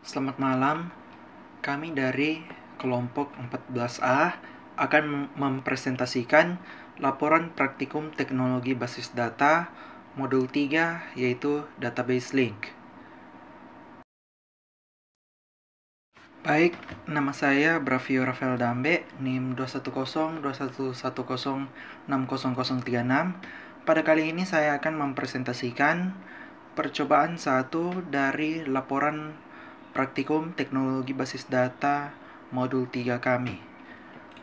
Selamat malam, kami dari kelompok 14A akan mempresentasikan laporan praktikum teknologi basis data modul 3 yaitu Database Link. Baik, nama saya Bravio Rafael Dambe, NIM 2102110600036. Pada kali ini saya akan mempresentasikan percobaan 1 dari laporan praktikum teknologi basis data modul 3 kami.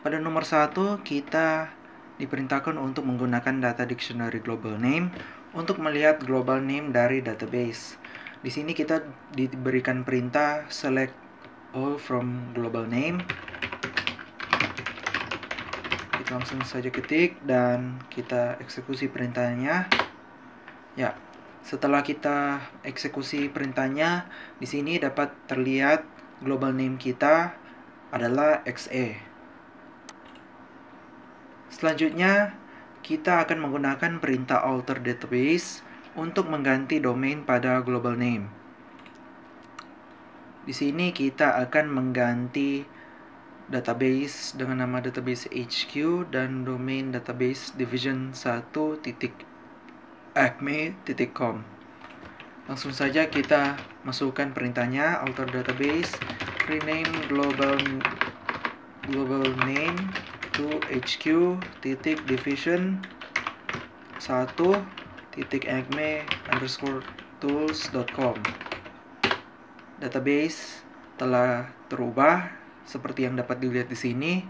Pada nomor 1, kita diperintahkan untuk menggunakan data dictionary global name untuk melihat global name dari database. Di sini kita diberikan perintah select all from global name. Kita langsung saja ketik dan kita eksekusi perintahnya. Ya, setelah kita eksekusi perintahnya, di sini dapat terlihat global name kita adalah XE. Selanjutnya, kita akan menggunakan perintah alter database untuk mengganti domain pada global name. Di sini kita akan mengganti database dengan nama database HQ dan domain database division1.acme.com. Langsung saja kita masukkan perintahnya alter database rename global name to hq.division1.acme_tools.com. Database telah terubah seperti yang dapat dilihat di sini.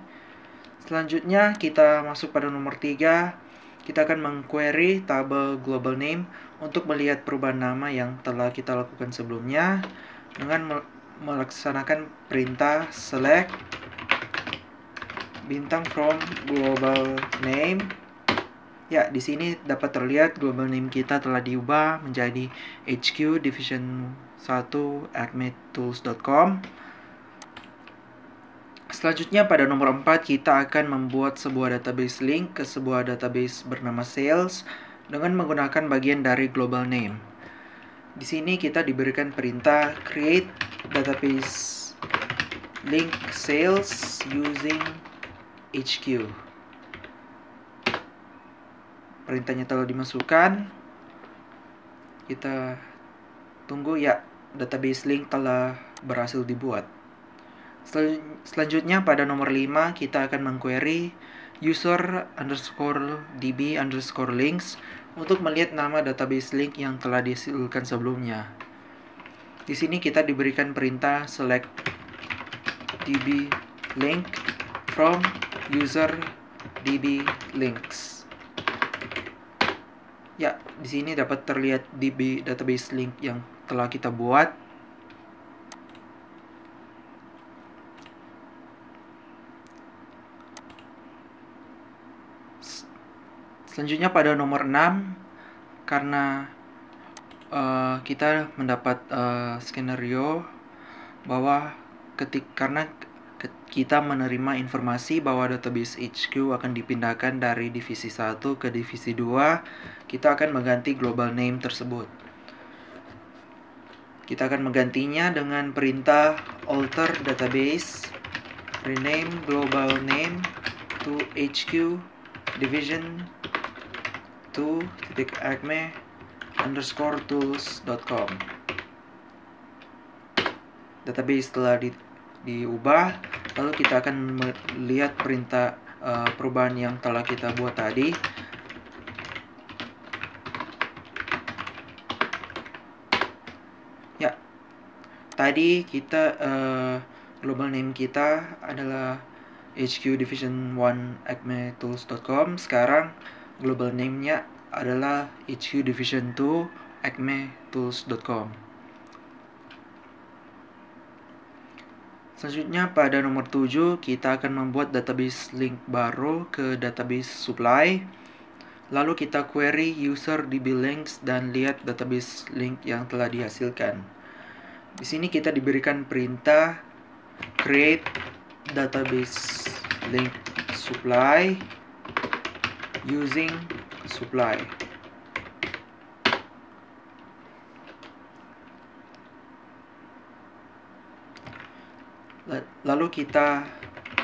Selanjutnya kita masuk pada nomor 3. Kita akan mengquery tabel global name untuk melihat perubahan nama yang telah kita lakukan sebelumnya dengan melaksanakan perintah select bintang from global name. Ya, di sini dapat terlihat global name kita telah diubah menjadi HQ division1.acme_tools.com. Selanjutnya pada nomor 4 kita akan membuat sebuah database link ke sebuah database bernama sales dengan menggunakan bagian dari global name. Di sini kita diberikan perintah create database link sales using HQ. Perintahnya telah dimasukkan. Kita tunggu. Ya, database link telah berhasil dibuat. Selanjutnya pada nomor 5 kita akan mengquery user_db_links untuk melihat nama database link yang telah dihasilkan sebelumnya. Di sini kita diberikan perintah select db link from user db links. Ya, di sini dapat terlihat db database link yang telah kita buat. Selanjutnya pada nomor 6, karena kita mendapat skenario bahwa karena kita menerima informasi bahwa database HQ akan dipindahkan dari divisi 1 ke divisi 2, kita akan mengganti global name tersebut. Kita akan menggantinya dengan perintah alter database rename global name to HQ division2.acme_tools.com. Database telah diubah. Lalu kita akan melihat perintah perubahan yang telah kita buat tadi. Ya, tadi kita global name kita adalah HQ division1.acme_tools.com. Sekarang global name-nya adalah HQ division2.acme_tools.com. Selanjutnya pada nomor 7 kita akan membuat database link baru ke database supply. Lalu kita query user db links dan lihat database link yang telah dihasilkan. Di sini kita diberikan perintah create database link supply using supply. Lalu kita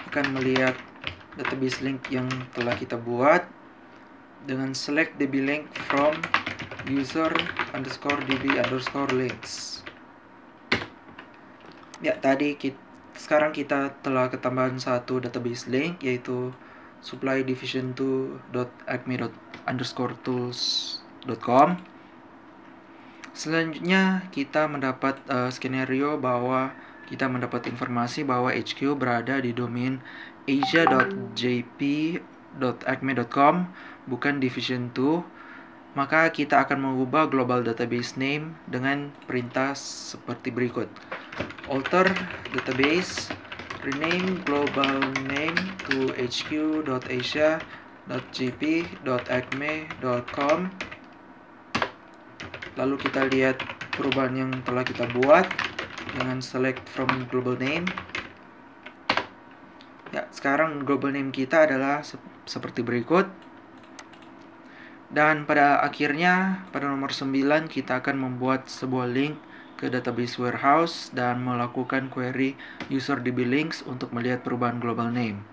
akan melihat database link yang telah kita buat dengan select db link from user underscore db underscore links. Ya, sekarang kita telah ketambahan satu database link, yaitu supplydivision2.acme_tools.com. Selanjutnya kita mendapat skenario bahwa kita mendapat informasi bahwa HQ berada di domain asia.jp.acme.com, bukan division 2. Maka kita akan mengubah global database name dengan perintah seperti berikut. Alter database, rename global name to hq.asia.jp.acme.com. Lalu kita lihat perubahan yang telah kita buat dengan select from global name. Ya, sekarang global name kita adalah seperti berikut. Dan pada akhirnya, pada nomor 9, kita akan membuat sebuah link ke database warehouse dan melakukan query user db links untuk melihat perubahan global name.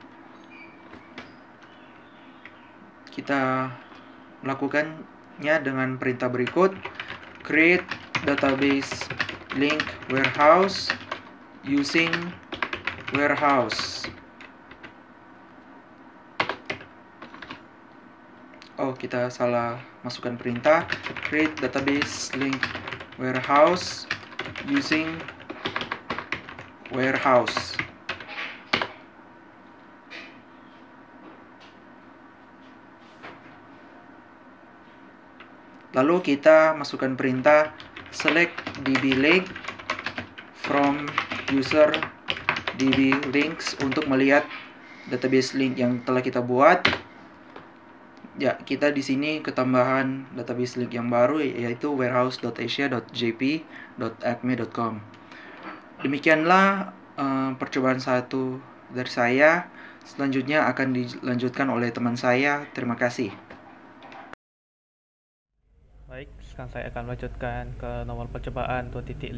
Kita melakukannya dengan perintah berikut. Create database link warehouse using warehouse. Oh, kita salah masukkan perintah. Create database link warehouse using warehouse. Lalu kita masukkan perintah select db link from user db links untuk melihat database link yang telah kita buat. Ya, kita di sini ketambahan database link yang baru, yaitu warehouse.asia.jp.acme.com. Demikianlah percobaan satu dari saya. Selanjutnya akan dilanjutkan oleh teman saya. Terima kasih. Baik, sekarang saya akan melanjutkan ke nomor percobaan 2.5.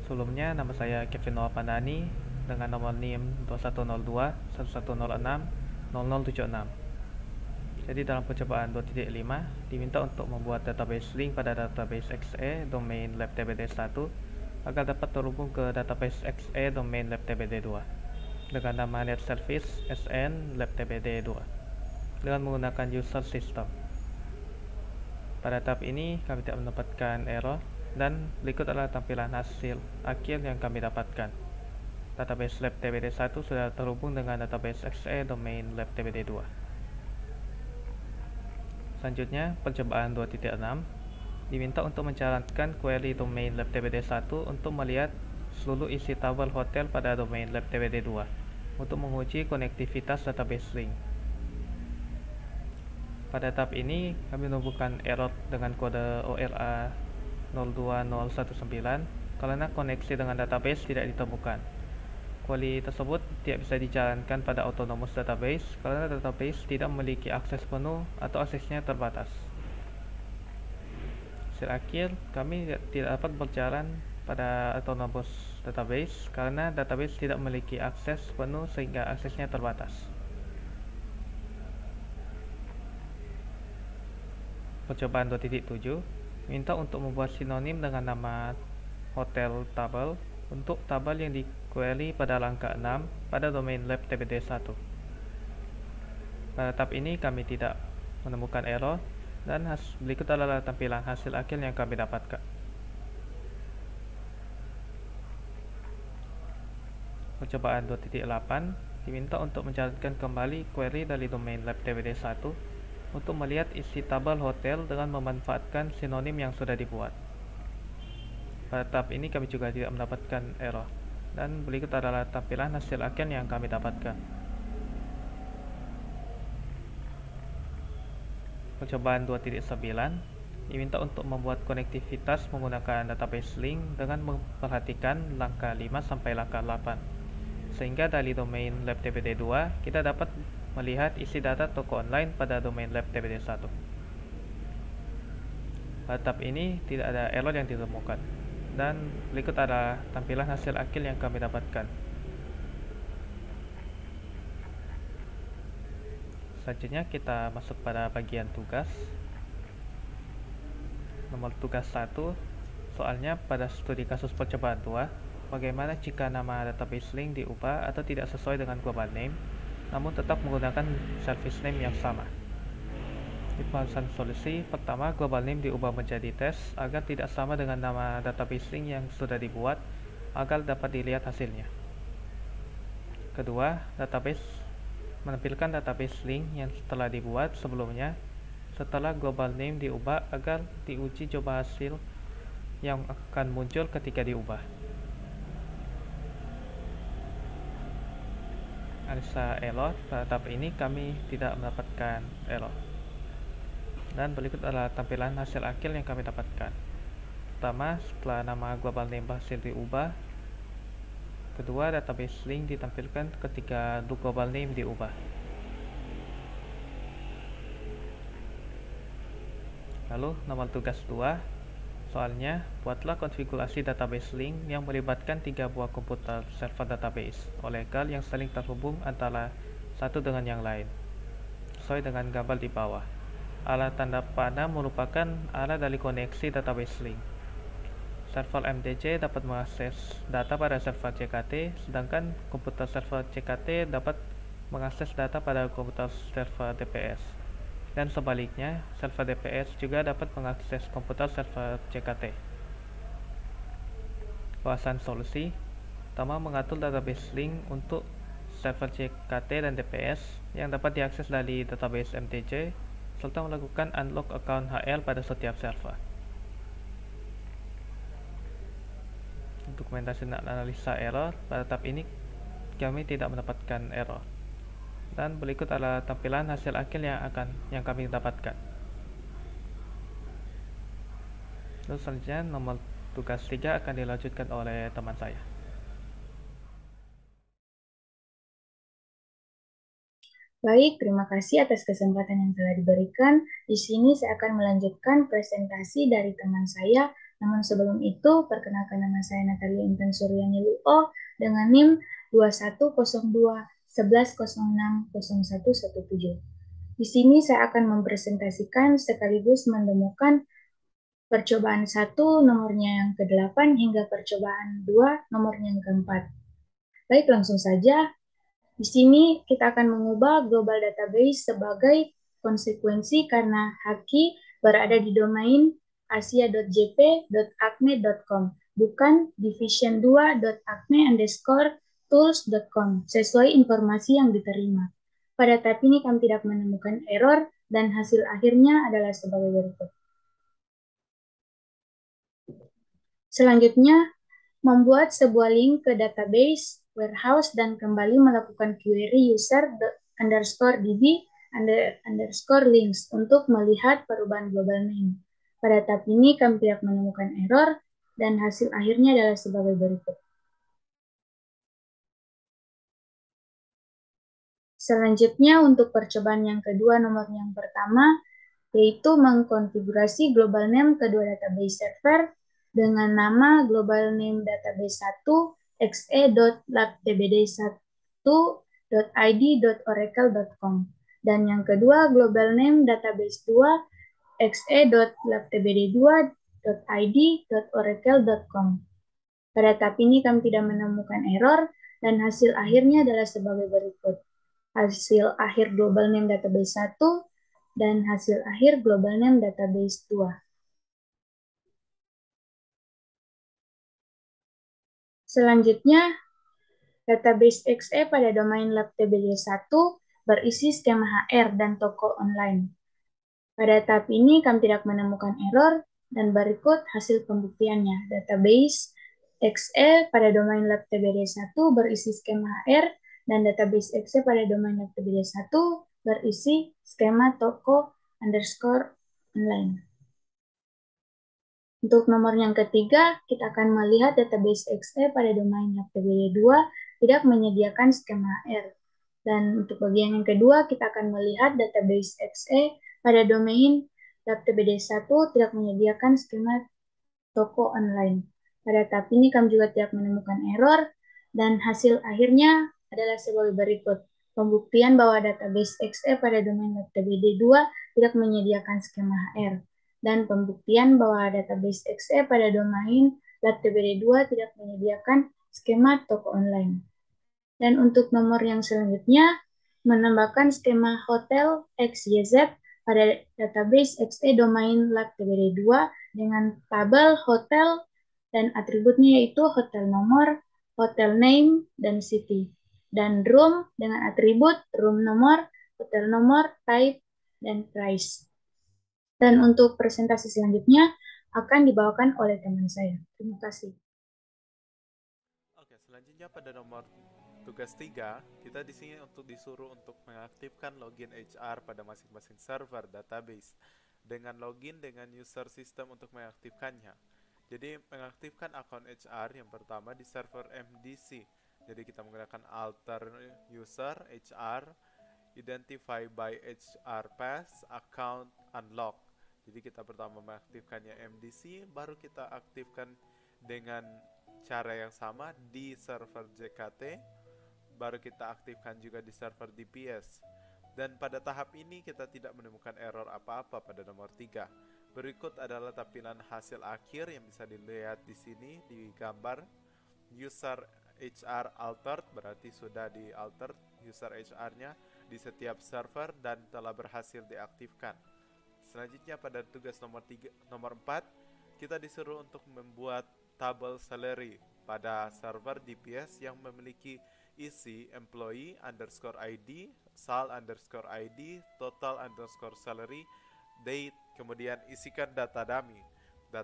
Sebelumnya, nama saya Kevin Noah Pandani dengan nomor NIM 2102 1106 0076. Jadi dalam percobaan 2.5 diminta untuk membuat database link pada database XE domain labtbd1 agar dapat terhubung ke database XE domain labtbd2 dengan nama net service sn labtbd2 dengan menggunakan user system. Pada tahap ini kami tidak mendapatkan error dan berikut adalah tampilan hasil akhir yang kami dapatkan. Database labtbd1 sudah terhubung dengan database XE domain labtbd2. Selanjutnya, percobaan 2.6 diminta untuk menjalankan query domain labtbd1 untuk melihat seluruh isi tabel hotel pada domain labtbd2 untuk menguji konektivitas database link. Pada tahap ini, kami menemukan error dengan kode ORA 02019 karena koneksi dengan database tidak ditemukan. Query tersebut tidak bisa dijalankan pada autonomous database karena database tidak memiliki akses penuh atau aksesnya terbatas. Hasil akhir, kami tidak dapat berjalan pada autonomous database karena database tidak memiliki akses penuh sehingga aksesnya terbatas. Percobaan 2.7 minta untuk membuat sinonim dengan nama hotel table untuk tabel yang di-query pada langkah 6 pada domain labtbd1. Pada tahap ini kami tidak menemukan error dan berikut adalah tampilan hasil akhir yang kami dapatkan. Percobaan 2.8 diminta untuk menjalankan kembali query dari domain labtbd1 untuk melihat isi tabel hotel dengan memanfaatkan sinonim yang sudah dibuat. Pada tahap ini kami juga tidak mendapatkan error dan berikut adalah tampilan hasil akhir yang kami dapatkan. Percobaan 2.9 diminta untuk membuat konektivitas menggunakan database link dengan memperhatikan langkah 5 sampai langkah 8 sehingga dari domain labtbd2 kita dapat melihat isi data toko online pada domain labtbd1. Pada tahap ini tidak ada error yang ditemukan dan berikut adalah tampilan hasil akhir yang kami dapatkan. Selanjutnya kita masuk pada bagian tugas. Nomor tugas 1, soalnya pada studi kasus percobaan 2, bagaimana jika nama database link diubah atau tidak sesuai dengan global name, namun tetap menggunakan service name yang sama. Di pembahasan solusi, pertama, global name diubah menjadi tes agar tidak sama dengan nama database link yang sudah dibuat, agar dapat dilihat hasilnya. Kedua, database menampilkan database link yang telah dibuat sebelumnya setelah global name diubah agar diuji coba hasil yang akan muncul ketika diubah. Analisa error, pada tahap ini kami tidak mendapatkan error. Dan berikut adalah tampilan hasil akhir yang kami dapatkan. Pertama, setelah nama global name berhasil diubah. Kedua, database link ditampilkan ketika global name diubah. Lalu, nomor tugas 2, soalnya, buatlah konfigurasi database link yang melibatkan 3 buah komputer server database legal yang saling terhubung antara satu dengan yang lain, sesuai dengan gambar di bawah. Alat tanda panah merupakan alat dari koneksi database link. Server MDC dapat mengakses data pada server CKT, sedangkan komputer server CKT dapat mengakses data pada komputer server DPS. Dan sebaliknya, server DPS juga dapat mengakses komputer server CKT. Bahasan solusi, pertama mengatur database link untuk server CKT dan DPS yang dapat diakses dari database MTC, serta melakukan unlock account HL pada setiap server. Dokumentasi dan analisa error, pada tahap ini kami tidak mendapatkan error. Dan berikut adalah tampilan hasil akhir yang kami dapatkan. Terus selanjutnya nomor tugas 3 akan dilanjutkan oleh teman saya. Baik, terima kasih atas kesempatan yang telah diberikan. Di sini saya akan melanjutkan presentasi dari teman saya. Namun sebelum itu, perkenalkan nama saya Natalia Intan Suryani Luo dengan NIM 210211060117. Di sini saya akan mempresentasikan sekaligus mendemokan percobaan 1 nomornya yang ke-8 hingga percobaan 2 nomornya yang ke-4. Baik, langsung saja. Di sini kita akan mengubah global database sebagai konsekuensi karena Haki berada di domain asia.jp.acme.com, bukan division2.acme_tools.com, sesuai informasi yang diterima. Pada tahap ini kami tidak menemukan error dan hasil akhirnya adalah sebagai berikut. Selanjutnya, membuat sebuah link ke database warehouse dan kembali melakukan query user_db_links untuk melihat perubahan global name. Pada tahap ini kami tidak menemukan error dan hasil akhirnya adalah sebagai berikut. Selanjutnya untuk percobaan yang kedua nomor yang pertama, yaitu mengkonfigurasi global name kedua database server dengan nama global name database 1 xe.labtbd1.id.oracle.com dan yang kedua global name database 2 xe.labtbd2.id.oracle.com. Pada tahap ini kami tidak menemukan error dan hasil akhirnya adalah sebagai berikut. Hasil akhir global name database 1 dan hasil akhir global name database 2. Selanjutnya, database XE pada domain labtbd1 berisi skema HR dan toko online. Pada tahap ini kami tidak menemukan error dan berikut hasil pembuktiannya. Database XE pada domain labtbd1 berisi skema HR dan database XE pada domain labtbd1 berisi skema toko_online. Untuk nomor yang ketiga, kita akan melihat database XE pada domain labtbd2 tidak menyediakan skema HR. Dan untuk bagian yang kedua, kita akan melihat database XE pada domain labtbd1 tidak menyediakan skema toko online. Pada tahap ini kami juga tidak menemukan error dan hasil akhirnya adalah sebagai berikut. pembuktian bahwa database XE pada domain LabTBD2 tidak menyediakan skema HR, dan pembuktian bahwa database XE pada domain LabTBD2 tidak menyediakan skema toko online. Dan untuk nomor yang selanjutnya, menambahkan skema hotel XYZ pada database XE domain LabTBD2 dengan tabel hotel dan atributnya yaitu hotel nomor, hotel name, dan city. Dan room dengan atribut room nomor, hotel nomor, type, dan price. Dan untuk presentasi selanjutnya akan dibawakan oleh teman saya. Terima kasih. Oke, selanjutnya pada nomor tugas 3, kita di sini disuruh untuk mengaktifkan login HR pada masing-masing server database dengan login dengan user system untuk mengaktifkannya. Jadi mengaktifkan akun HR yang pertama di server MDC. Jadi kita menggunakan alter user HR, identify by HR pass, account unlock. Jadi kita pertama mengaktifkannya MDC, baru kita aktifkan dengan cara yang sama di server JKT, baru kita aktifkan juga di server DPS. Dan pada tahap ini kita tidak menemukan error apa-apa pada nomor 3. Berikut adalah tampilan hasil akhir yang bisa dilihat di sini di gambar. User HR altered, berarti sudah di altered user HR-nya di setiap server dan telah berhasil diaktifkan. Selanjutnya pada tugas nomor 4, kita disuruh untuk membuat tabel salary pada server DPS yang memiliki isi employee underscore ID, sal underscore ID, total underscore salary, date, kemudian isikan data dummy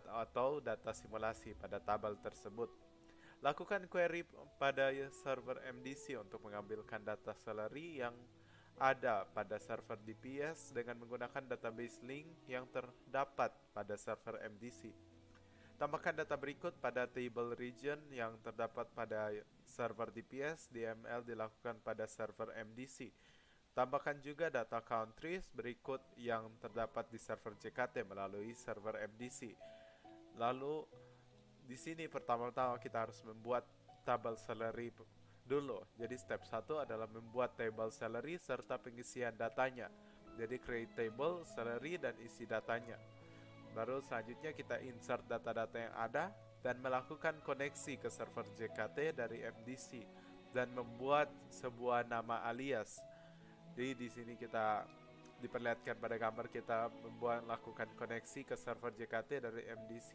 atau data simulasi pada tabel tersebut. Lakukan query pada server MDC untuk mengambilkan data salary yang ada pada server DPS dengan menggunakan database link yang terdapat pada server MDC. Tambahkan data berikut pada table region yang terdapat pada server DPS, DML dilakukan pada server MDC. Tambahkan juga data countries berikut yang terdapat di server JKT melalui server MDC. Lalu di sini pertama-tama kita harus membuat tabel salary dulu. Jadi step 1 adalah membuat table salary serta pengisian datanya. Jadi create table, salary, dan isi datanya. Baru selanjutnya kita insert data-data yang ada dan melakukan koneksi ke server JKT dari MDC dan membuat sebuah nama alias. Jadi di sini kita diperlihatkan pada gambar kita lakukan koneksi ke server JKT dari MDC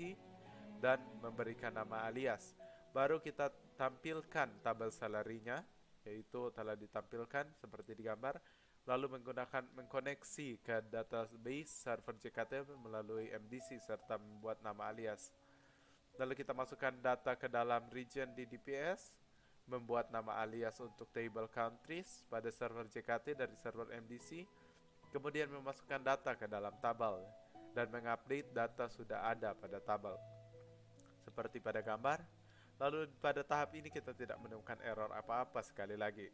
dan memberikan nama alias. Baru kita tampilkan tabel salary-nya, yaitu telah ditampilkan seperti di gambar. Lalu mengkoneksi ke database server JKT melalui MDC serta membuat nama alias. Lalu kita masukkan data ke dalam region di DPS, membuat nama alias untuk table countries pada server JKT dari server MDC, kemudian memasukkan data ke dalam tabel dan mengupdate data sudah ada pada tabel. Seperti pada gambar. Lalu pada tahap ini kita tidak menemukan error apa-apa sekali lagi.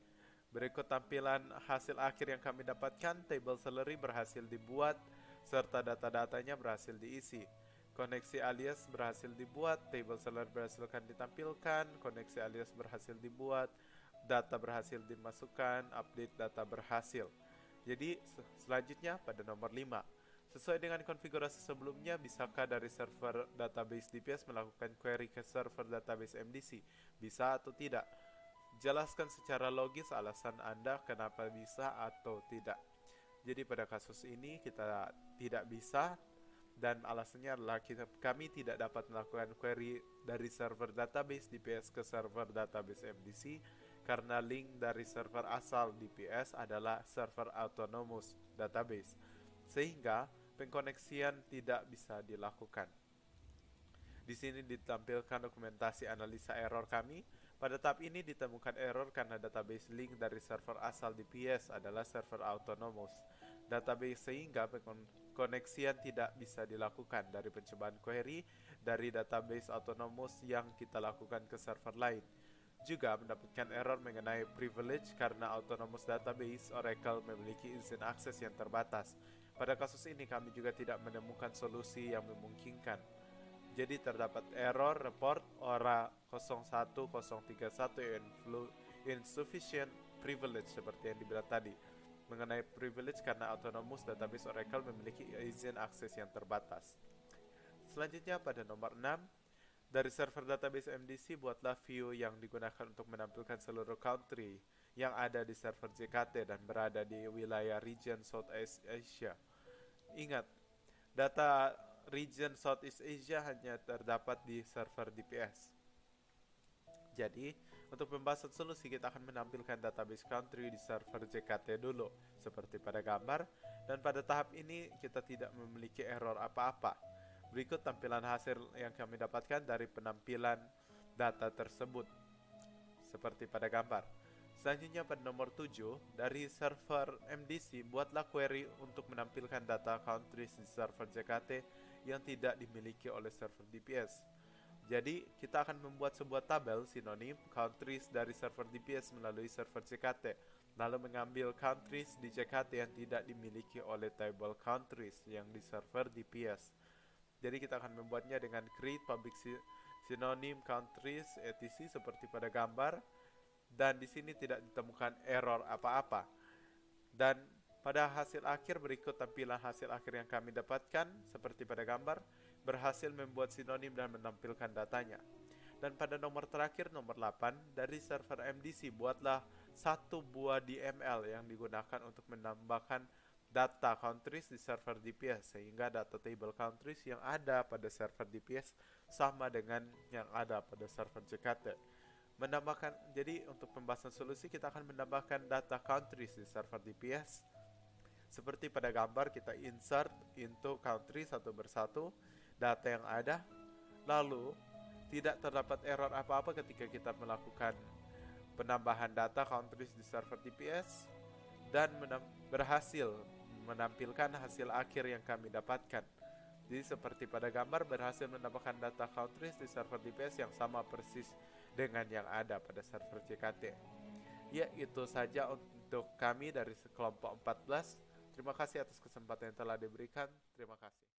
Berikut tampilan hasil akhir yang kami dapatkan. Table salary berhasil dibuat serta data-datanya berhasil diisi. Koneksi alias berhasil dibuat, table salary berhasil ditampilkan, koneksi alias berhasil dibuat, data berhasil dimasukkan, update data berhasil. Jadi selanjutnya pada nomor 5. Sesuai dengan konfigurasi sebelumnya, bisakah dari server database DPS melakukan query ke server database MDC? Bisa atau tidak? Jelaskan secara logis alasan Anda kenapa bisa atau tidak. Jadi pada kasus ini kita tidak bisa dan alasannya adalah kami tidak dapat melakukan query dari server database DPS ke server database MDC karena link dari server asal DPS adalah server autonomous database, sehingga pengkoneksian tidak bisa dilakukan. Di sini ditampilkan dokumentasi analisa error kami. Pada tahap ini ditemukan error karena database link dari server asal DPS adalah server autonomous database sehingga pengkoneksian tidak bisa dilakukan dari pencobaan query dari database autonomous yang kita lakukan ke server lain. Juga mendapatkan error mengenai privilege karena autonomous database Oracle memiliki izin akses yang terbatas. Pada kasus ini kami juga tidak menemukan solusi yang memungkinkan. Jadi terdapat error report ORA 01031 insufficient privilege seperti yang dibilang tadi. Mengenai privilege karena autonomous database Oracle memiliki izin akses yang terbatas. Selanjutnya pada nomor 6, dari server database MDC buatlah view yang digunakan untuk menampilkan seluruh country yang ada di server JKT dan berada di wilayah region Southeast Asia. Ingat, data region Southeast Asia hanya terdapat di server DPS. Jadi, untuk pembahasan solusi kita akan menampilkan database country di server JKT dulu, seperti pada gambar, dan pada tahap ini kita tidak memiliki error apa-apa. Berikut tampilan hasil yang kami dapatkan dari penampilan data tersebut, seperti pada gambar. Selanjutnya pada nomor 7, dari server MDC, buatlah query untuk menampilkan data countries di server JKT yang tidak dimiliki oleh server DPS. Jadi, kita akan membuat sebuah tabel sinonim countries dari server DPS melalui server JKT, lalu mengambil countries di JKT yang tidak dimiliki oleh table countries yang di server DPS. Jadi, kita akan membuatnya dengan create public synonym countries etc seperti pada gambar, dan di sini tidak ditemukan error apa-apa. Dan pada hasil akhir berikut tampilan hasil akhir yang kami dapatkan seperti pada gambar, berhasil membuat sinonim dan menampilkan datanya. Dan pada nomor terakhir, nomor 8, dari server MDC buatlah satu buah DML yang digunakan untuk menambahkan data countries di server DPS, sehingga data table countries yang ada pada server DPS sama dengan yang ada pada server JKT. Jadi untuk pembahasan solusi kita akan menambahkan data countries di server DPS. Seperti pada gambar, kita insert into country satu persatu data yang ada, lalu tidak terdapat error apa-apa ketika kita melakukan penambahan data countries di server DPS dan berhasil menampilkan hasil akhir yang kami dapatkan. Jadi seperti pada gambar, berhasil menambahkan data countries di server DPS yang sama persis dengan yang ada pada server JKT. Ya, itu saja untuk kami dari kelompok 14. Terima kasih atas kesempatan yang telah diberikan. Terima kasih.